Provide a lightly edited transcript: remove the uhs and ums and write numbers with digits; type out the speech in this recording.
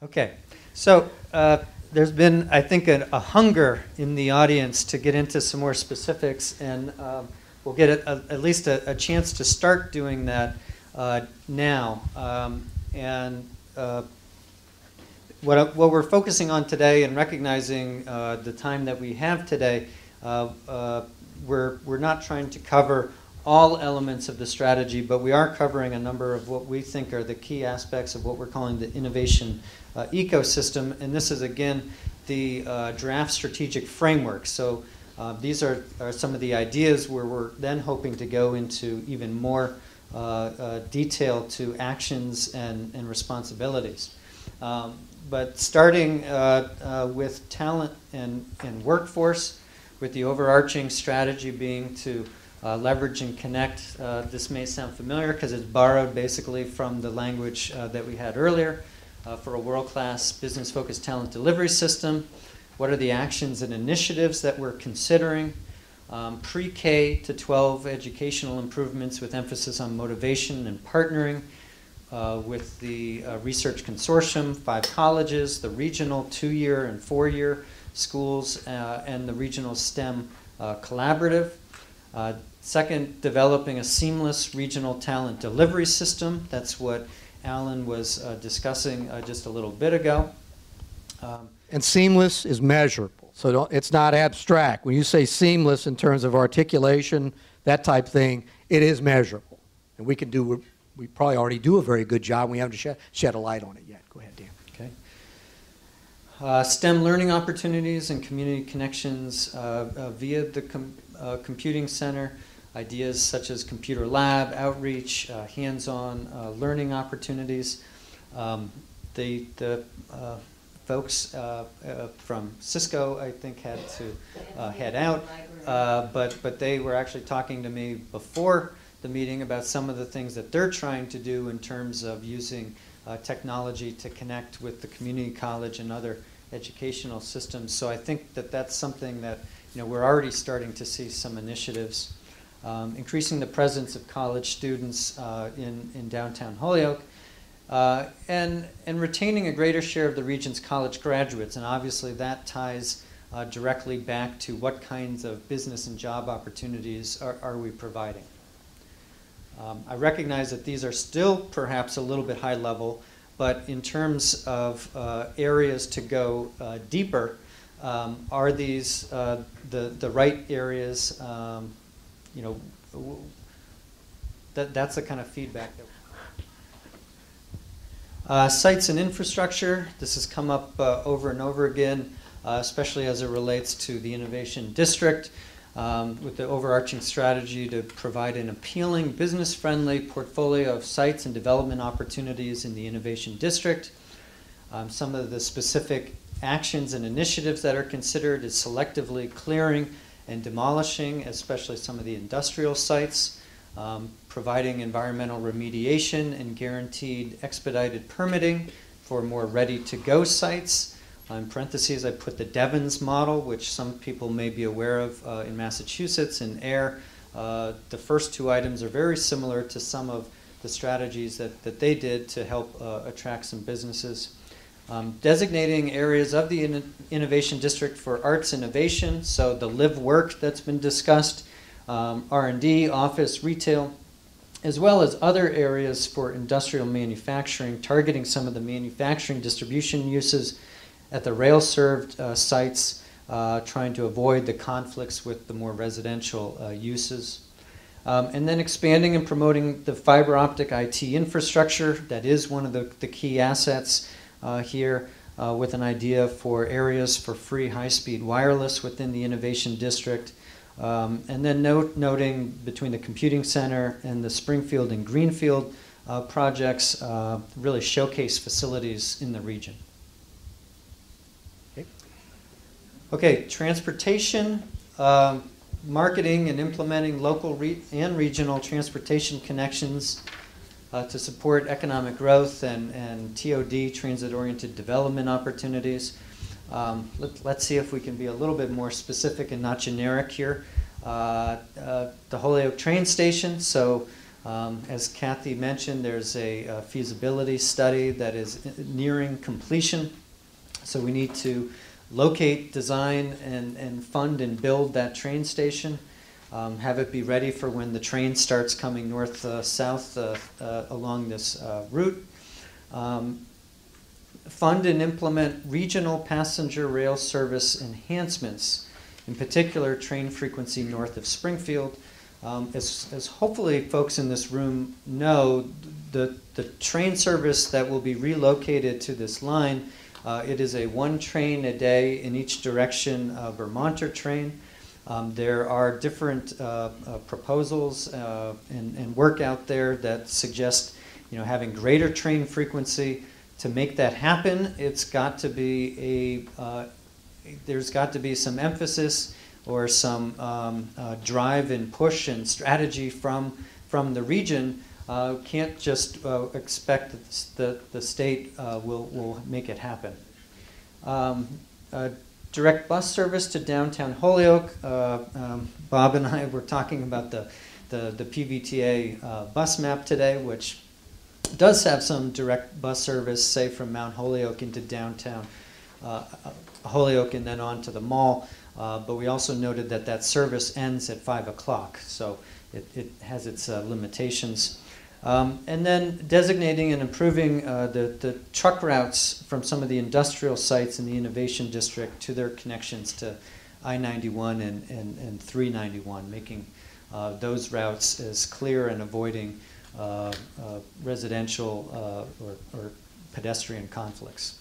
Okay, so there's been, I think, a hunger in the audience to get into some more specifics, and we'll get at least a chance to start doing that now. What we're focusing on today, and recognizing the time that we have today, we're not trying to cover all elements of the strategy, but we are covering a number of what we think are the key aspects of what we're calling the innovation ecosystem. And this is, again, the draft strategic framework. So these are some of the ideas where we're then hoping to go into even more detail to actions and responsibilities. But starting with talent and workforce, with the overarching strategy being to leverage and connect. This may sound familiar because it's borrowed basically from the language that we had earlier for a world-class business-focused talent delivery system. What are the actions and initiatives that we're considering? Pre-K to 12 educational improvements with emphasis on motivation and partnering with the research consortium, 5 colleges, the regional 2-year and 4-year schools, and the regional STEM collaborative. Second, developing a seamless regional talent delivery system. That's what Alan was discussing just a little bit ago. And seamless is measurable, so it's not abstract. When you say seamless in terms of articulation, that type thing, it is measurable. And we probably already do a very good job. We haven't shed a light on it yet. Go ahead, Dan. Okay. STEM learning opportunities and community connections via the computing center. Ideas such as computer lab, outreach, hands-on learning opportunities. The folks from Cisco, I think, had to head out, but they were actually talking to me before the meeting about some of the things that they're trying to do in terms of using technology to connect with the community college and other educational systems. So I think that that's something that we're already starting to see some initiatives. Increasing the presence of college students in downtown Holyoke, and retaining a greater share of the region's college graduates. And obviously that ties directly back to what kinds of business and job opportunities are we providing. I recognize that these are still perhaps a little bit high level, but in terms of areas to go deeper, are these the right areas? That's the kind of feedback that sites and infrastructure. This has come up over and over again, especially as it relates to the Innovation District, with the overarching strategy to provide an appealing, business-friendly portfolio of sites and development opportunities in the Innovation District. Some of the specific actions and initiatives that are considered is selectively clearing and demolishing, especially some of the industrial sites, providing environmental remediation and guaranteed expedited permitting for more ready-to-go sites. In parentheses, I put the Devons model, which some people may be aware of in Massachusetts and Air. The first 2 items are very similar to some of the strategies that they did to help attract some businesses. Designating areas of the Innovation District for arts innovation, so the live work that's been discussed, R&D, office, retail, as well as other areas for industrial manufacturing, targeting some of the manufacturing distribution uses at the rail-served sites, trying to avoid the conflicts with the more residential uses. And then expanding and promoting the fiber optic IT infrastructure. That is one of the key assets here, with an idea for areas for free high-speed wireless within the Innovation District. And then noting between the Computing Center and the Springfield and Greenfield projects, really showcase facilities in the region. Okay, transportation, marketing and implementing local and regional transportation connections to support economic growth and TOD, transit-oriented development opportunities. Let's see if we can be a little bit more specific and not generic here. The Holyoke train station, so As Kathy mentioned, there's a feasibility study that is nearing completion. So we need to locate, design, and fund and build that train station. Have it be ready for when the train starts coming north-south along this route. Fund and implement regional passenger rail service enhancements, in particular train frequency north of Springfield. As hopefully folks in this room know, the train service that will be relocated to this line, it is a one train a day in each direction Vermonter train. There are different proposals and work out there that suggest, having greater train frequency. To make that happen, it's got to be there's got to be some emphasis or some drive and push and strategy from the region. Can't just expect that the state will make it happen. Direct bus service to downtown Holyoke. Bob and I were talking about the PVTA bus map today, which does have some direct bus service, say from Mount Holyoke into downtown Holyoke and then on to the mall. But we also noted that service ends at 5 o'clock, so it has its limitations. And then designating and improving the truck routes from some of the industrial sites in the Innovation District to their connections to I-91 and 391, making those routes as clear and avoiding residential or pedestrian conflicts.